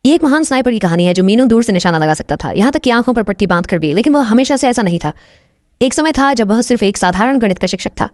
ये एक महान स्नाइपर की कहानी है जो मीलों दूर से निशाना लगा सकता था, यहाँ तक कि आंखों पर पट्टी बांध कर भी। लेकिन वह हमेशा से ऐसा नहीं था। एक समय था जब वह सिर्फ एक साधारण गणित का शिक्षक था।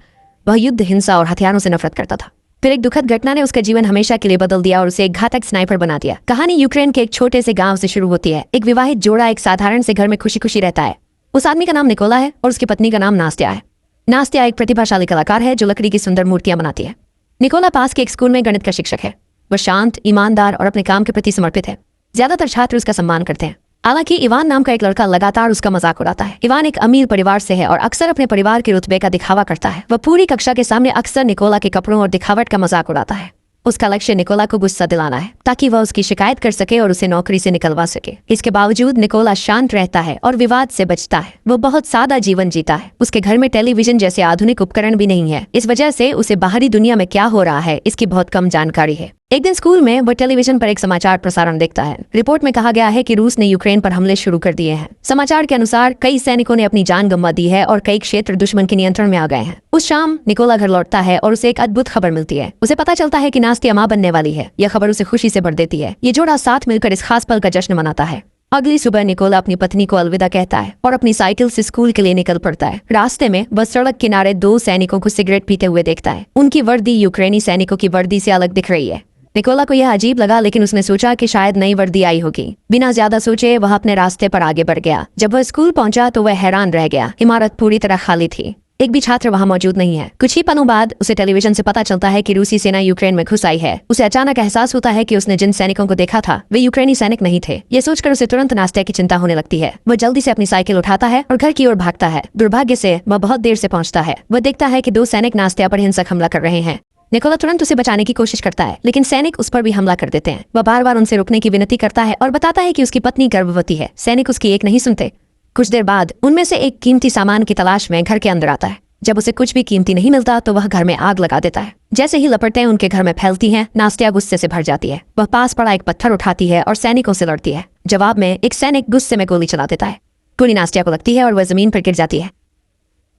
वह युद्ध, हिंसा और हथियारों से नफरत करता था। फिर एक दुखद घटना ने उसका जीवन हमेशा के लिए बदल दिया और उसे एक घातक स्नाइपर बना दिया। कहानी यूक्रेन के एक छोटे से गांव से शुरू होती है। एक विवाहित जोड़ा एक साधारण से घर में खुशी खुशी रहता है। उस आदमी का नाम निकोला है और उसकी पत्नी का नाम नास्त्या है। नास्त्या एक प्रतिभाशाली कलाकार है जो लकड़ी की सुंदर मूर्तियां बनाती है। निकोला पास के एक स्कूल में गणित का शिक्षक है। वह शांत, ईमानदार और अपने काम के प्रति समर्पित है। ज्यादातर छात्र उसका सम्मान करते हैं। हालांकि इवान नाम का एक लड़का लगातार उसका मजाक उड़ाता है। इवान एक अमीर परिवार से है और अक्सर अपने परिवार के रुतबे का दिखावा करता है। वह पूरी कक्षा के सामने अक्सर निकोला के कपड़ों और दिखावट का मजाक उड़ाता है। उसका लक्ष्य निकोला को गुस्सा दिलाना है ताकि वह उसकी शिकायत कर सके और उसे नौकरी से निकलवा सके। इसके बावजूद निकोला शांत रहता है और विवाद से बचता है। वो बहुत सादा जीवन जीता है। उसके घर में टेलीविजन जैसे आधुनिक उपकरण भी नहीं है। इस वजह से उसे बाहरी दुनिया में क्या हो रहा है इसकी बहुत कम जानकारी है। एक दिन स्कूल में वह टेलीविजन पर एक समाचार प्रसारण देखता है। रिपोर्ट में कहा गया है कि रूस ने यूक्रेन पर हमले शुरू कर दिए हैं। समाचार के अनुसार कई सैनिकों ने अपनी जान गंवा दी है और कई क्षेत्र दुश्मन के नियंत्रण में आ गए हैं। उस शाम निकोला घर लौटता है और उसे एक अद्भुत खबर मिलती है। उसे पता चलता है कि नास्त्या मां बनने वाली है। यह खबर उसे खुशी से भर देती है। ये जोड़ा साथ मिलकर इस खास पल का जश्न मनाता है। अगली सुबह निकोला अपनी पत्नी को अलविदा कहता है और अपनी साइकिल से स्कूल के लिए निकल पड़ता है। रास्ते में वह सड़क किनारे दो सैनिकों को सिगरेट पीते हुए देखता है। उनकी वर्दी यूक्रेनी सैनिकों की वर्दी से अलग दिख रही है। निकोला को यह अजीब लगा, लेकिन उसने सोचा कि शायद नई वर्दी आई होगी। बिना ज्यादा सोचे वह अपने रास्ते पर आगे बढ़ गया। जब वह स्कूल पहुंचा तो वह हैरान रह गया। इमारत पूरी तरह खाली थी। एक भी छात्र वहां मौजूद नहीं है। कुछ ही पलों बाद उसे टेलीविजन से पता चलता है कि रूसी सेना यूक्रेन में घुस आई है। उसे अचानक एहसास होता है कि उसने जिन सैनिकों को देखा था वे यूक्रेनी सैनिक नहीं थे। ये सोचकर उसे तुरंत नास्त्या की चिंता होने लगती है। वह जल्दी से अपनी साइकिल उठाता है और घर की ओर भागता है। दुर्भाग्य से वह बहुत देर से पहुंचता है। वह देखता है कि दो सैनिक नास्त्या पर हिंसक हमला कर रहे हैं। निकोला तुरंत उसे बचाने की कोशिश करता है, लेकिन सैनिक उस पर भी हमला कर देते हैं। वह बार बार उनसे रुकने की विनती करता है और बताता है कि उसकी पत्नी गर्भवती है। सैनिक उसकी एक नहीं सुनते। कुछ देर बाद उनमें से एक कीमती सामान की तलाश में घर के अंदर आता है। जब उसे कुछ भी कीमती नहीं मिलता तो वह घर में आग लगा देता है। जैसे ही लपटें उनके घर में फैलती हैं, नास्त्या गुस्से से भर जाती है। वह पास पड़ा एक पत्थर उठाती है और सैनिकों से लड़ती है। जवाब में एक सैनिक गुस्से में गोली चला देता है। गोली नास्त्या को लगती है और वह जमीन पर गिर जाती है।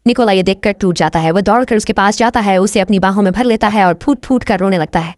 निकोला ये देखकर टूट जाता है। वह दौड़कर उसके पास जाता है, उसे अपनी बाहों में भर लेता है और फूट फूट कर रोने लगता है।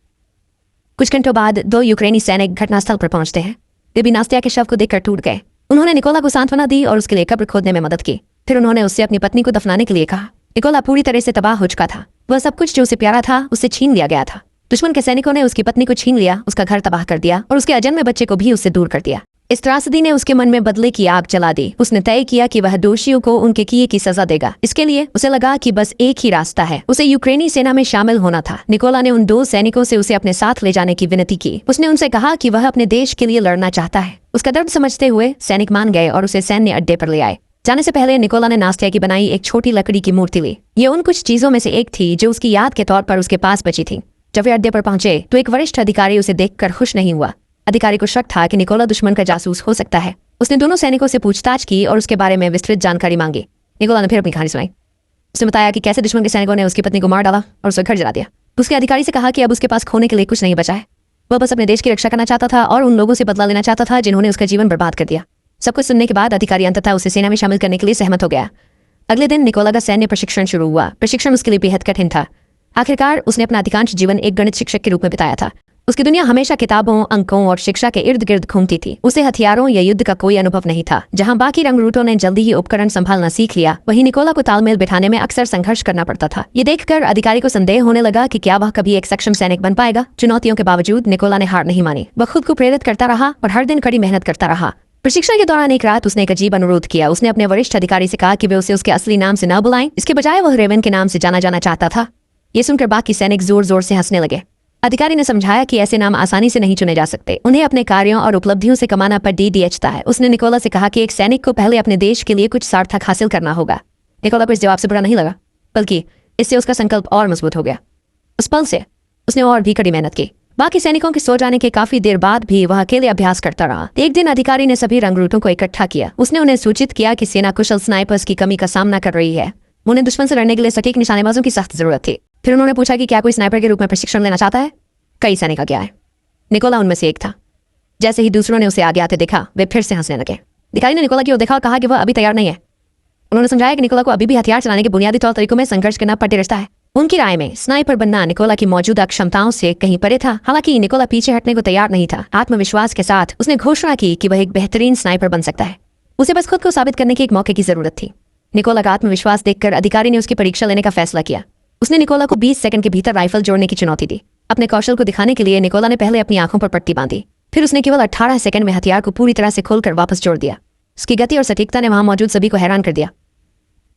कुछ घंटों बाद दो यूक्रेनी सैनिक घटनास्थल पर पहुंचते हैं। वे भी नास्त्या के शव को देखकर टूट गए। उन्होंने निकोला को सांत्वना दी और उसके लिए कब्र खोदने में मदद की। फिर उन्होंने उससे अपनी पत्नी को दफनाने के लिए कहा। निकोला पूरी तरह से तबाह हो चुका था। वह सब कुछ जो उसे प्यारा था उससे छीन लिया गया था। दुश्मन के सैनिकों ने उसकी पत्नी को छीन लिया, उसका घर तबाह कर दिया और उसके अजन्मे बच्चे को भी उससे दूर कर दिया। इस त्रासदी ने उसके मन में बदले की आग जला दी। उसने तय किया कि वह दोषियों को उनके किए की सजा देगा। इसके लिए उसे लगा कि बस एक ही रास्ता है, उसे यूक्रेनी सेना में शामिल होना था। निकोला ने उन दो सैनिकों से उसे अपने साथ ले जाने की विनती की। उसने उनसे कहा कि वह अपने देश के लिए लड़ना चाहता है। उसका दर्द समझते हुए सैनिक मान गए और उसे सैन्य अड्डे पर ले आए। जाने से पहले निकोला ने नास्त्या की बनाई एक छोटी लकड़ी की मूर्ति ली। ये उन कुछ चीजों में से एक थी जो उसकी याद के तौर पर उसके पास बची थी। जब वे अड्डे पर पहुंचे तो एक वरिष्ठ अधिकारी उसे देखकर खुश नहीं हुआ। अधिकारी को शक था कि निकोला दुश्मन का जासूस हो सकता है। उसने दोनों सैनिकों से पूछताछ की और उसके बारे में विस्तृत जानकारी मांगी। निकोला ने फिर अपनी कहानी सुनाई। उसने बताया कि कैसे दुश्मन के सैनिकों ने उसकी पत्नी को मार डाला और उसका घर जला दिया। उसके अधिकारी से कहा कि अब उसके पास खोने के लिए कुछ नहीं बचा है। वह बस अपने देश की रक्षा करना चाहता था और उन लोगों से बदला लेना चाहता था जिन्होंने उसका जीवन बर्बाद कर दिया। सब कुछ सुनने के बाद अधिकारी अंततः उसे सेना में शामिल करने के लिए सहमत हो गया। अगले दिन निकोला का सैन्य प्रशिक्षण शुरू हुआ। प्रशिक्षण उसके लिए बेहद कठिन था। आखिरकार उसने अपना अधिकांश जीवन एक गणित शिक्षक के रूप में बिताया था। उसकी दुनिया हमेशा किताबों, अंकों और शिक्षा के इर्द गिर्द घूमती थी। उसे हथियारों या युद्ध का कोई अनुभव नहीं था। जहां बाकी रंगरूटों ने जल्दी ही उपकरण संभालना सीख लिया, वहीं निकोला को तालमेल बिठाने में अक्सर संघर्ष करना पड़ता था। ये देखकर अधिकारी को संदेह होने लगा कि क्या वह कभी एक सक्षम सैनिक बन पाएगा। चुनौतियों के बावजूद निकोला ने हार नहीं मानी। वह खुद को प्रेरित करता रहा और हर दिन कड़ी मेहनत करता रहा। प्रशिक्षण के दौरान एक रात उसने एक अजीब अनुरोध किया। उसने अपने वरिष्ठ अधिकारी से कहा कि वे उसे उसके असली नाम से न बुलाएं। इसके बजाय वह रेवन के नाम से जाना जाना चाहता था। ये सुनकर बाकी सैनिक जोर जोर से हंसने लगे। अधिकारी ने समझाया कि ऐसे नाम आसानी से नहीं चुने जा सकते। उन्हें अपने कार्यों और उपलब्धियों से कमाना पर डीडीएचता है। उसने निकोला से कहा कि एक सैनिक को पहले अपने देश के लिए कुछ सार्थक हासिल करना होगा। निकोला को इस जवाब से बुरा नहीं लगा, बल्कि इससे उसका संकल्प और मजबूत हो गया। उस पल से उसने और भी कड़ी मेहनत की। बाकी सैनिकों के सो जाने के काफी देर बाद भी वह अकेले अभ्यास करता रहा। एक दिन अधिकारी ने सभी रंगरूटों को इकट्ठा किया। उसने उन्हें सूचित किया कि सेना कुशल स्नाइपर्स की कमी का सामना कर रही है। उन्हें दुश्मन से लड़ने के लिए सटीक निशानेबाजों की सख्त जरूरत थी। फिर उन्होंने पूछा कि क्या कोई स्नाइपर के रूप में प्रशिक्षण लेना चाहता है। कई सैनिक आगे आए। निकोला उनमें से एक था। जैसे ही दूसरों ने उसे आगे आते देखा, वे फिर से हंसने लगे। अधिकारी ने निकोला की ओर देखा और कहा कि वह अभी तैयार नहीं है। उन्होंने समझाया कि निकोला को अभी भी हथियार चलाने के बुनियादी तौर तरीकों में संघर्ष करना पड़ते रहता है। उनकी राय में स्नाइपर बनना निकोला की मौजूदा क्षमताओं से कहीं परे था। हालांकि निकोला पीछे हटने को तैयार नहीं था। आत्मविश्वास के साथ उसने घोषणा की कि वह एक बेहतरीन स्नाइपर बन सकता है। उसे बस खुद को साबित करने के एक मौके की जरूरत थी। निकोला का आत्मविश्वास देखकर अधिकारी ने उसकी परीक्षा लेने का फैसला किया। उसने निकोला को 20 सेकंड के भीतर राइफल जोड़ने की चुनौती दी। अपने कौशल को दिखाने के लिए निकोला ने पहले अपनी आंखों पर पट्टी बांधी, फिर उसने केवल 18 सेकंड में हथियार को पूरी तरह से खोलकर वापस जोड़ दिया। उसकी गति और सटीकता ने वहां मौजूद सभी को हैरान कर दिया।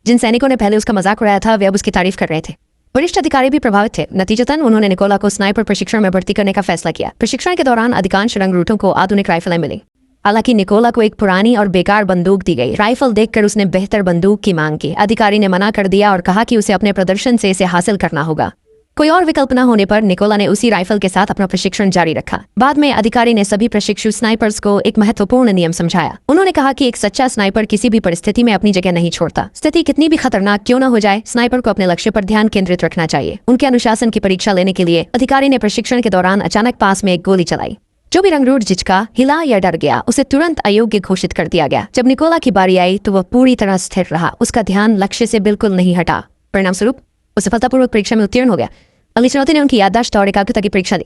जिन सैनिकों ने पहले उसका मजाक उड़ाया था वे अब उसकी तारीफ कर रहे थे। वरिष्ठ अधिकारी भी प्रभावित थे। नतीजतन उन्होंने निकोला को स्नाइपर प्रशिक्षण में भर्ती करने का फैसला किया। प्रशिक्षण के दौरान अधिकांश रंगरूटों को आधुनिक राइफलें मिली। हालांकि निकोला को एक पुरानी और बेकार बंदूक दी गई। राइफल देखकर उसने बेहतर बंदूक की मांग की। अधिकारी ने मना कर दिया और कहा कि उसे अपने प्रदर्शन से इसे हासिल करना होगा। कोई और विकल्प न होने पर निकोला ने उसी राइफल के साथ अपना प्रशिक्षण जारी रखा। बाद में अधिकारी ने सभी प्रशिक्षु स्नाइपर्स को एक महत्वपूर्ण नियम समझाया। उन्होंने कहा कि एक सच्चा स्नाइपर किसी भी परिस्थिति में अपनी जगह नहीं छोड़ता। स्थिति कितनी भी खतरनाक क्यों न हो जाए, स्नाइपर को अपने लक्ष्य पर ध्यान केंद्रित रखना चाहिए। उनके अनुशासन की परीक्षा लेने के लिए अधिकारी ने प्रशिक्षण के दौरान अचानक पास में एक गोली चलाई। जो भी रंगरूट झिझका, हिला या डर गया, उसे तुरंत अयोग्य घोषित कर दिया गया। जब निकोला की बारी आई तो वह पूरी तरह स्थिर रहा। उसका ध्यान लक्ष्य से बिल्कुल नहीं हटा। परिणाम स्वरूप वो सफलतापूर्वक परीक्षा में उत्तीर्ण हो गया। अगली चुनौती ने उनकी याददाश्त और एकाग्रता की परीक्षा दी।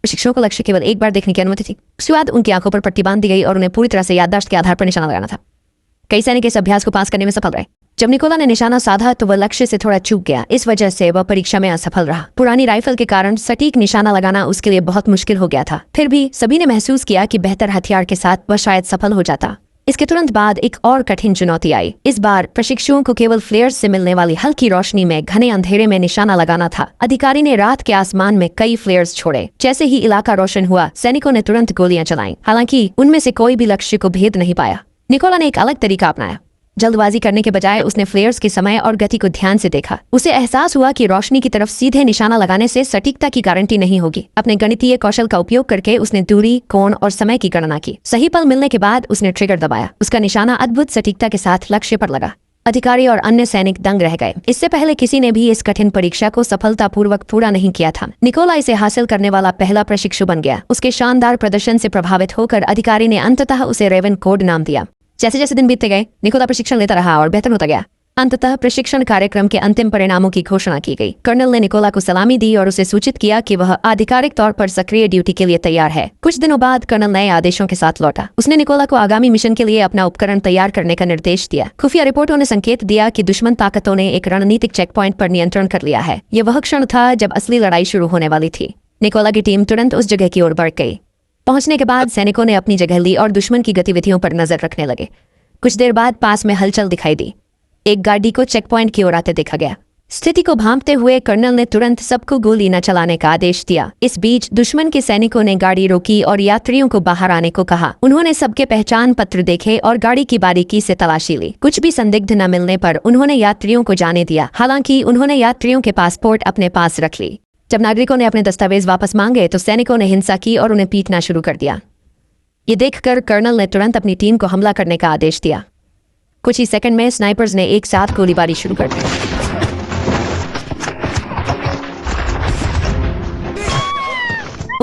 प्रशिक्षुओं को लक्ष्य केवल एक बार देखने की अनुमति थी। उसके बाद उनकी आंखों पर पट्टी बांध दी गई और उन्हें पूरी तरह से याददाश्त के आधार पर निशाना लगाना था। कई सैनिक इस अभ्यास को पास करने में सफल रहे। जब निकोला ने निशाना साधा तो वह लक्ष्य से थोड़ा चूक गया। इस वजह से वह परीक्षा में असफल रहा। पुरानी राइफल के कारण सटीक निशाना लगाना उसके लिए बहुत मुश्किल हो गया था। फिर भी सभी ने महसूस किया कि बेहतर हथियार के साथ वह शायद सफल हो जाता। इसके तुरंत बाद एक और कठिन चुनौती आई। इस बार प्रशिक्षुओं को केवल फ्लेयर्स से मिलने वाली हल्की रोशनी में घने अंधेरे में निशाना लगाना था। अधिकारी ने रात के आसमान में कई फ्लेयर्स छोड़े। जैसे ही इलाका रोशन हुआ, सैनिकों ने तुरंत गोलियां चलाईं। हालांकि उनमें से कोई भी लक्ष्य को भेद नहीं पाया। निकोला ने एक अलग तरीका अपनाया। जल्दबाजी करने के बजाय उसने फ्लेयर्स के समय और गति को ध्यान से देखा। उसे एहसास हुआ कि रोशनी की तरफ सीधे निशाना लगाने से सटीकता की गारंटी नहीं होगी। अपने गणितीय कौशल का उपयोग करके उसने दूरी, कोण और समय की गणना की। सही पल मिलने के बाद उसने ट्रिगर दबाया। उसका निशाना अद्भुत सटीकता के साथ लक्ष्य पर लगा। अधिकारी और अन्य सैनिक दंग रह गए। इससे पहले किसी ने भी इस कठिन परीक्षा को सफलतापूर्वक पूरा नहीं किया था। निकोला इसे हासिल करने वाला पहला प्रशिक्षु बन गया। उसके शानदार प्रदर्शन से प्रभावित होकर अधिकारी ने अंततः उसे रेवन कोड नाम दिया। जैसे जैसे दिन बीतते गए, निकोला प्रशिक्षण लेता रहा और बेहतर होता गया। अंततः प्रशिक्षण कार्यक्रम के अंतिम परिणामों की घोषणा की गई। कर्नल ने निकोला को सलामी दी और उसे सूचित किया कि वह आधिकारिक तौर पर सक्रिय ड्यूटी के लिए तैयार है। कुछ दिनों बाद कर्नल नए आदेशों के साथ लौटा। उसने निकोला को आगामी मिशन के लिए अपना उपकरण तैयार करने का निर्देश दिया। खुफिया रिपोर्टों ने संकेत दिया कि दुश्मन ताकतों ने एक रणनीतिक चेक पॉइंट पर नियंत्रण कर लिया है। यह वह क्षण था जब असली लड़ाई शुरू होने वाली थी। निकोला की टीम तुरंत उस जगह की ओर बढ़ गई। पहुंचने के बाद सैनिकों ने अपनी जगह ली और दुश्मन की गतिविधियों पर नजर रखने लगे। कुछ देर बाद पास में हलचल दिखाई दी। एक गाड़ी को चेक पॉइंट की ओर आते देखा गया। स्थिति को भांपते हुए कर्नल ने तुरंत सबको गोली न चलाने का आदेश दिया। इस बीच दुश्मन के सैनिकों ने गाड़ी रोकी और यात्रियों को बाहर आने को कहा। उन्होंने सबके पहचान पत्र देखे और गाड़ी की बारीकी से तलाशी ली। कुछ भी संदिग्ध न मिलने पर उन्होंने यात्रियों को जाने दिया। हालांकि उन्होंने यात्रियों के पासपोर्ट अपने पास रख ली। जब नागरिकों ने अपने दस्तावेज वापस मांगे तो सैनिकों ने हिंसा की और उन्हें पीटना शुरू कर दिया। ये देखकर कर्नल ने तुरंत अपनी टीम को हमला करने का आदेश दिया। कुछ ही सेकंड में स्नाइपर्स ने एक साथ गोलीबारी शुरू कर दी।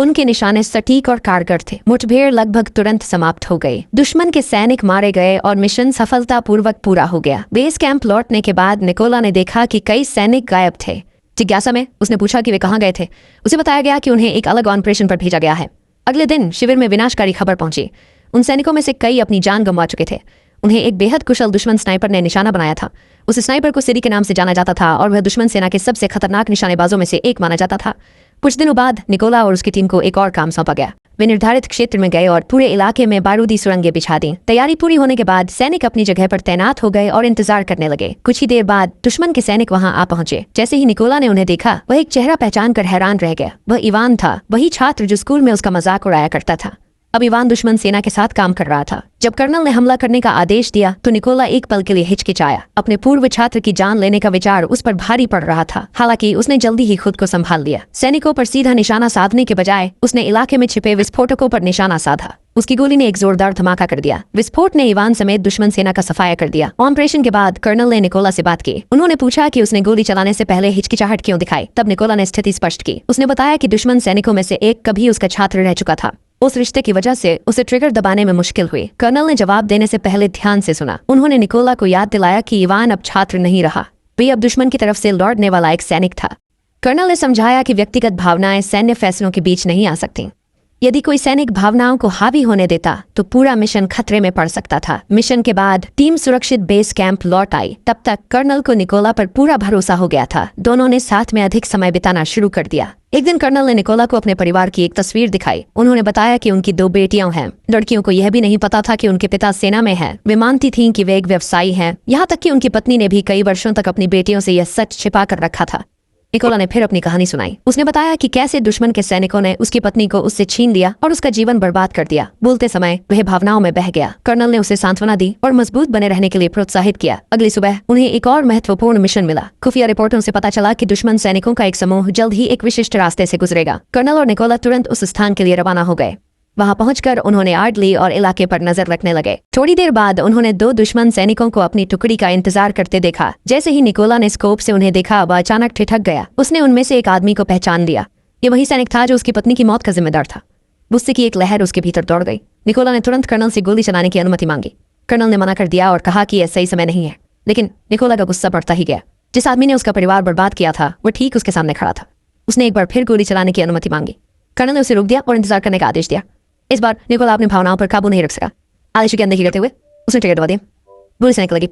उनके निशाने सटीक और कारगर थे। मुठभेड़ लगभग तुरंत समाप्त हो गई। दुश्मन के सैनिक मारे गए और मिशन सफलतापूर्वक पूरा हो गया। बेस कैंप लौटने के बाद निकोला ने देखा कि कई सैनिक गायब थे। जिज्ञासा में उसने पूछा कि वे कहाँ गए थे। उसे बताया गया कि उन्हें एक अलग ऑपरेशन पर भेजा गया है। अगले दिन शिविर में विनाशकारी खबर पहुंची। उन सैनिकों में से कई अपनी जान गंवा चुके थे। उन्हें एक बेहद कुशल दुश्मन स्नाइपर ने निशाना बनाया था। उस स्नाइपर को सिरी के नाम से जाना जाता था और वह दुश्मन सेना के सबसे खतरनाक निशानेबाजों में से एक माना जाता था। कुछ दिनों बाद निकोला और उसकी टीम को एक और काम सौंपा गया। वे निर्धारित क्षेत्र में गए और पूरे इलाके में बारूदी सुरंगें बिछा दी। तैयारी पूरी होने के बाद सैनिक अपनी जगह पर तैनात हो गए और इंतजार करने लगे। कुछ ही देर बाद दुश्मन के सैनिक वहां आ पहुंचे। जैसे ही निकोला ने उन्हें देखा, वह एक चेहरा पहचान कर हैरान रह गया। वह इवान था, वही छात्र जो स्कूल में उसका मजाक उड़ाया करता था। अब इवान दुश्मन सेना के साथ काम कर रहा था। जब कर्नल ने हमला करने का आदेश दिया तो निकोला एक पल के लिए हिचकिचाया। अपने पूर्व छात्र की जान लेने का विचार उस पर भारी पड़ रहा था। हालांकि उसने जल्दी ही खुद को संभाल लिया। सैनिकों पर सीधा निशाना साधने के बजाय उसने इलाके में छिपे विस्फोटकों पर निशाना साधा। उसकी गोली ने एक जोरदार धमाका कर दिया। विस्फोट ने इवान समेत दुश्मन सेना का सफाया कर दिया। ऑपरेशन के बाद कर्नल ने निकोला से बात की। उन्होंने पूछा कि उसने गोली चलाने से पहले हिचकिचाहट क्यों दिखाई। तब निकोला ने स्थिति स्पष्ट की। उसने बताया कि दुश्मन सैनिकों में से एक कभी उसका छात्र रह चुका था। उस रिश्ते की वजह से उसे ट्रिगर दबाने में मुश्किल हुई। कर्नल ने जवाब देने से पहले ध्यान से सुना। उन्होंने निकोला को याद दिलाया कि इवान अब छात्र नहीं रहा, वे अब दुश्मन की तरफ से लौटने वाला एक सैनिक था। कर्नल ने समझाया कि व्यक्तिगत भावनाएं सैन्य फैसलों के बीच नहीं आ सकती। यदि कोई सैनिक भावनाओं को हावी होने देता तो पूरा मिशन खतरे में पड़ सकता था। मिशन के बाद टीम सुरक्षित बेस कैंप लौट आई। तब तक कर्नल को निकोला पर पूरा भरोसा हो गया था। दोनों ने साथ में अधिक समय बिताना शुरू कर दिया। एक दिन कर्नल ने निकोला को अपने परिवार की एक तस्वीर दिखाई। उन्होंने बताया कि उनकी 2 बेटियां हैं। लड़कियों को यह भी नहीं पता था कि उनके पिता सेना में हैं। वे मानती थीं कि वे एक व्यवसायी हैं। यहाँ तक कि उनकी पत्नी ने भी कई वर्षों तक अपनी बेटियों से यह सच छिपा कर रखा था। निकोला ने फिर अपनी कहानी सुनाई। उसने बताया कि कैसे दुश्मन के सैनिकों ने उसकी पत्नी को उससे छीन लिया और उसका जीवन बर्बाद कर दिया। बोलते समय वह भावनाओं में बह गया। कर्नल ने उसे सांत्वना दी और मजबूत बने रहने के लिए प्रोत्साहित किया। अगली सुबह उन्हें एक और महत्वपूर्ण मिशन मिला। खुफिया रिपोर्टों से पता चला कि दुश्मन सैनिकों का एक समूह जल्द ही एक विशिष्ट रास्ते से गुजरेगा। कर्नल और निकोला तुरंत उस स्थान के लिए रवाना हो गए। वहां पहुंचकर उन्होंने आर्डली और इलाके पर नजर रखने लगे। थोड़ी देर बाद उन्होंने 2 दुश्मन सैनिकों को अपनी टुकड़ी का इंतजार करते देखा। जैसे ही निकोला ने स्कोप से उन्हें देखा, वह अचानक ठिठक गया। उसने उनमें से एक आदमी को पहचान लिया। ये वही सैनिक था जो उसकी पत्नी की मौत का जिम्मेदार था। गुस्से की एक लहर उसके भीतर दौड़ गई। निकोला ने तुरंत कर्नल से गोली चलाने की अनुमति मांगी। कर्नल ने मना कर दिया और कहा कि यह सही समय नहीं है। लेकिन निकोला का गुस्सा बढ़ता ही गया। जिस आदमी ने उसका परिवार बर्बाद किया था वो ठीक उसके सामने खड़ा था। उसने एक बार फिर गोली चलाने की अनुमति मांगी। कर्नल ने उसे रोक दिया और इंतजार करने का आदेश दिया। इस बार निकोला अपनी भावनाओं पर काबू नहीं रख सका। आदेश की अनदेखी करते हुए उसने ट्रिगर दबा दिया। गोली से निकल लगी।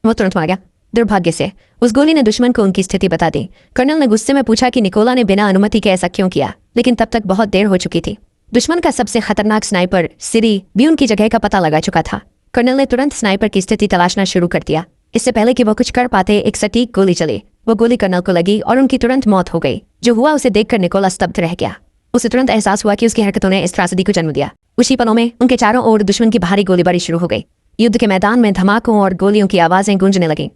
वो तुरंत मार गया। दुर्भाग्य से उस गोली ने दुश्मन को उनकी स्थिति बता दी। कर्नल ने गुस्से में पूछा कि निकोला ने बिना अनुमति के ऐसा क्यों किया, लेकिन तब तक बहुत देर हो चुकी थी। दुश्मन का सबसे खतरनाक स्नाइपर सिरी भी उनकी जगह का पता लगा चुका था। कर्नल ने तुरंत स्नाइपर की स्थिति तलाशना शुरू कर दिया। इससे पहले कि वह कुछ कर पाते, एक सटीक गोली चली। वो गोली कर्नल को लगी और उनकी तुरंत मौत हो गई। जो हुआ उसे देखकर निकोला स्तब्ध रह गया। उसे तुरंत एहसास हुआ कि उसकी हरकतों ने इस त्रासदी को जन्म दिया। उसी पलों में उनके चारों ओर दुश्मन की भारी गोलीबारी शुरू हो गई। युद्ध के मैदान में धमाकों और गोलियों की आवाजें गूंजने लगीं।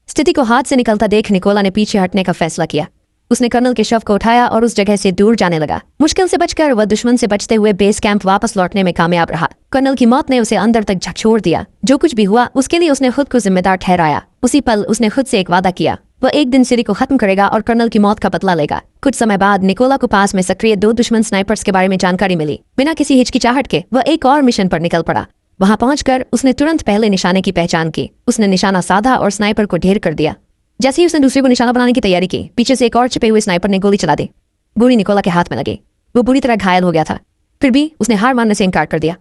स्थिति को हाथ से निकलता देख निकोला ने पीछे हटने का फैसला किया। उसने कर्नल के शव को उठाया और उस जगह से दूर जाने लगा। मुश्किल से बचकर वह दुश्मन से बचते हुए बेस कैंप वापस लौटने में कामयाब रहा। कर्नल की मौत ने उसे अंदर तक झकझोर दिया। जो कुछ भी हुआ उसके लिए उसने खुद को जिम्मेदार ठहराया। उसी पल उसने खुद से एक वादा किया, वह एक दिन सिरी को खत्म करेगा और कर्नल की मौत का बदला लेगा। कुछ समय बाद निकोला को पास में सक्रिय 2 दुश्मन स्नाइपर्स के बारे में जानकारी मिली। बिना किसी हिचकिचाहट के वह एक और मिशन पर निकल पड़ा। वहां पहुंचकर उसने तुरंत पहले निशाने की पहचान की। उसने निशाना साधा और स्नाइपर को ढेर कर दिया। जैसे ही उसने दूसरे को निशाना बनाने की तैयारी की, पीछे से एक और छिपे हुए स्नाइपर ने गोली चला दी। गोली निकोला के हाथ में लगी। वो बुरी तरह घायल हो गया था। फिर भी उसने हार मानने से इनकार कर दिया।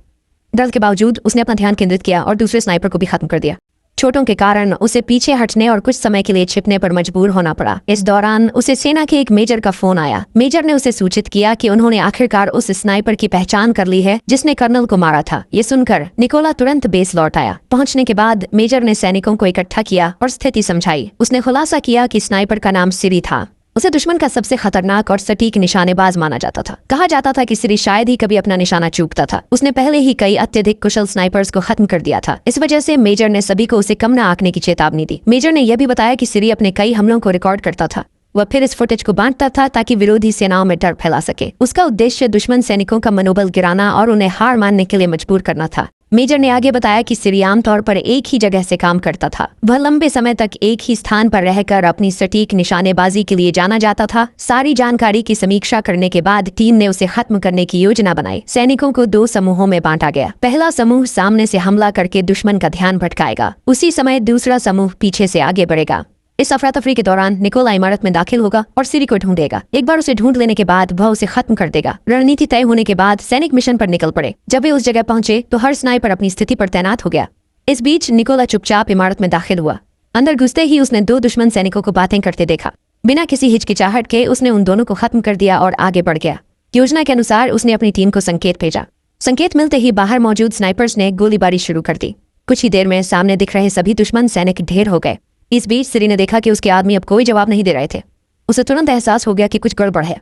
दर्द के बावजूद उसने अपना ध्यान केंद्रित किया और दूसरे स्नाइपर को भी खत्म कर दिया। चोटों के कारण उसे पीछे हटने और कुछ समय के लिए छिपने पर मजबूर होना पड़ा। इस दौरान उसे सेना के एक मेजर का फोन आया। मेजर ने उसे सूचित किया कि उन्होंने आखिरकार उस स्नाइपर की पहचान कर ली है जिसने कर्नल को मारा था। ये सुनकर निकोला तुरंत बेस लौट आया। पहुंचने के बाद मेजर ने सैनिकों को इकट्ठा किया और स्थिति समझाई। उसने खुलासा किया कि स्नाइपर का नाम सिरी था। उसे दुश्मन का सबसे खतरनाक और सटीक निशानेबाज माना जाता था। कहा जाता था कि सिरी शायद ही कभी अपना निशाना चूकता था। उसने पहले ही कई अत्यधिक कुशल स्नाइपर्स को खत्म कर दिया था। इस वजह से मेजर ने सभी को उसे कम न आंकने की चेतावनी दी। मेजर ने यह भी बताया कि सिरी अपने कई हमलों को रिकॉर्ड करता था। वह फिर इस फुटेज को बांटता था ताकि विरोधी सेनाओं में डर फैला सके। उसका उद्देश्य दुश्मन सैनिकों का मनोबल गिराना और उन्हें हार मानने के लिए मजबूर करना था। मेजर ने आगे बताया कि सिरी आमतौर पर एक ही जगह से काम करता था। वह लंबे समय तक एक ही स्थान पर रहकर अपनी सटीक निशानेबाजी के लिए जाना जाता था। सारी जानकारी की समीक्षा करने के बाद टीम ने उसे खत्म करने की योजना बनाई। सैनिकों को 2 समूहों में बांटा गया। पहला समूह सामने से हमला करके दुश्मन का ध्यान भटकाएगा। उसी समय दूसरा समूह पीछे से आगे बढ़ेगा। इस अफरा तफरी के दौरान निकोला इमारत में दाखिल होगा और सिरी को ढूंढेगा। एक बार उसे ढूंढ लेने के बाद वह उसे खत्म कर देगा। रणनीति तय होने के बाद सैनिक मिशन पर निकल पड़े। जब वे उस जगह पहुंचे तो हर स्नाइपर अपनी स्थिति पर तैनात हो गया। इस बीच निकोला चुपचाप इमारत में दाखिल हुआ। अंदर घुसते ही उसने 2 दुश्मन सैनिकों को बातें करते देखा। बिना किसी हिचकिचाहट के उसने उन दोनों को खत्म कर दिया और आगे बढ़ गया। योजना के अनुसार उसने अपनी टीम को संकेत भेजा। संकेत मिलते ही बाहर मौजूद स्नाइपर्स ने गोलीबारी शुरू कर दी। कुछ ही देर में सामने दिख रहे सभी दुश्मन सैनिक ढेर हो गए। इस बीच सिरी ने देखा कि उसके आदमी अब कोई जवाब नहीं दे रहे थे। उसे तुरंत एहसास हो गया कि कुछ गड़बड़ है।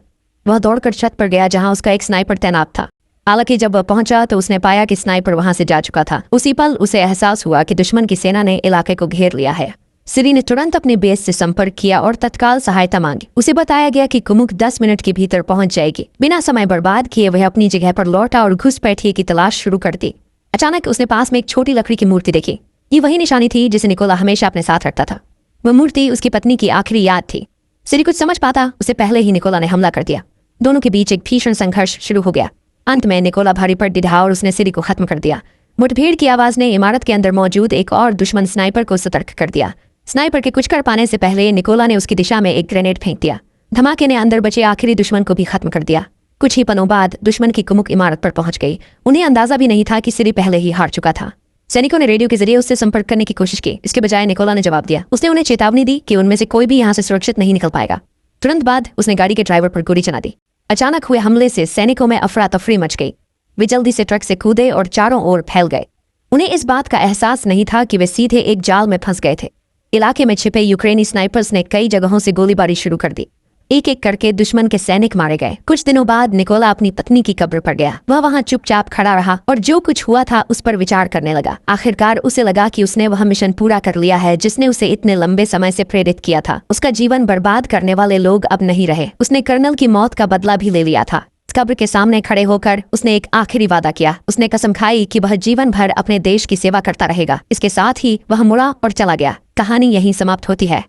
वह दौड़कर छत पर गया जहां उसका एक स्नाइपर तैनात था। हालांकि जब वह पहुंचा तो उसने पाया कि स्नाइपर वहां से जा चुका था। उसी पल उसे एहसास हुआ कि दुश्मन की सेना ने इलाके को घेर लिया है। सिरी ने तुरंत अपने बेस से संपर्क किया और तत्काल सहायता मांगी। उसे बताया गया कि कुमुक 10 मिनट के भीतर पहुंच जाएगी। बिना समय बर्बाद किए वह अपनी जगह पर लौटा और घुसपैठिए की तलाश शुरू कर दी। अचानक उसने पास में एक छोटी लकड़ी की मूर्ति देखी। ये वही निशानी थी जिसे निकोला हमेशा अपने साथ रखता था। वह मूर्ति उसकी पत्नी की आखिरी याद थी। सिरी कुछ समझ पाता उससे पहले ही निकोला ने हमला कर दिया। दोनों के बीच एक भीषण संघर्ष शुरू हो गया। अंत में निकोला भारी पड़ डिढ़ा और उसने सिरी को खत्म कर दिया। मुठभेड़ की आवाज ने इमारत के अंदर मौजूद एक और दुश्मन स्नाइपर को सतर्क कर दिया। स्नाइपर के कुछ कर पाने से पहले निकोला ने उसकी दिशा में एक ग्रेनेड फेंक दिया। धमाके ने अंदर बचे आखिरी दुश्मन को भी खत्म कर दिया। कुछ ही पलों बाद दुश्मन की कुमुक इमारत पर पहुंच गई। उन्हें अंदाजा भी नहीं था कि सिरी पहले ही हार चुका था। सैनिकों ने रेडियो के जरिए उससे संपर्क करने की कोशिश की। इसके बजाय निकोला ने जवाब दिया। उसने उन्हें चेतावनी दी कि उनमें से कोई भी यहाँ से सुरक्षित नहीं निकल पाएगा। तुरंत बाद उसने गाड़ी के ड्राइवर पर गोली चला दी। अचानक हुए हमले से सैनिकों में अफरा तफरी मच गई। वे जल्दी से ट्रक से कूदे और चारों ओर फैल गए। उन्हें इस बात का एहसास नहीं था कि वे सीधे एक जाल में फंस गए थे। इलाके में छिपे यूक्रेनी स्नाइपर्स ने कई जगहों से गोलीबारी शुरू कर दी। एक एक करके दुश्मन के सैनिक मारे गए। कुछ दिनों बाद निकोला अपनी पत्नी की कब्र पर गया। वह वहां चुपचाप खड़ा रहा और जो कुछ हुआ था उस पर विचार करने लगा। आखिरकार उसे लगा कि उसने वह मिशन पूरा कर लिया है जिसने उसे इतने लंबे समय से प्रेरित किया था। उसका जीवन बर्बाद करने वाले लोग अब नहीं रहे। उसने कर्नल की मौत का बदला भी ले लिया था। कब्र के सामने खड़े होकर उसने एक आखिरी वादा किया। उसने कसम खाई कि वह जीवन भर अपने देश की सेवा करता रहेगा। इसके साथ ही वह मुड़ा और चला गया। कहानी यहीं समाप्त होती है।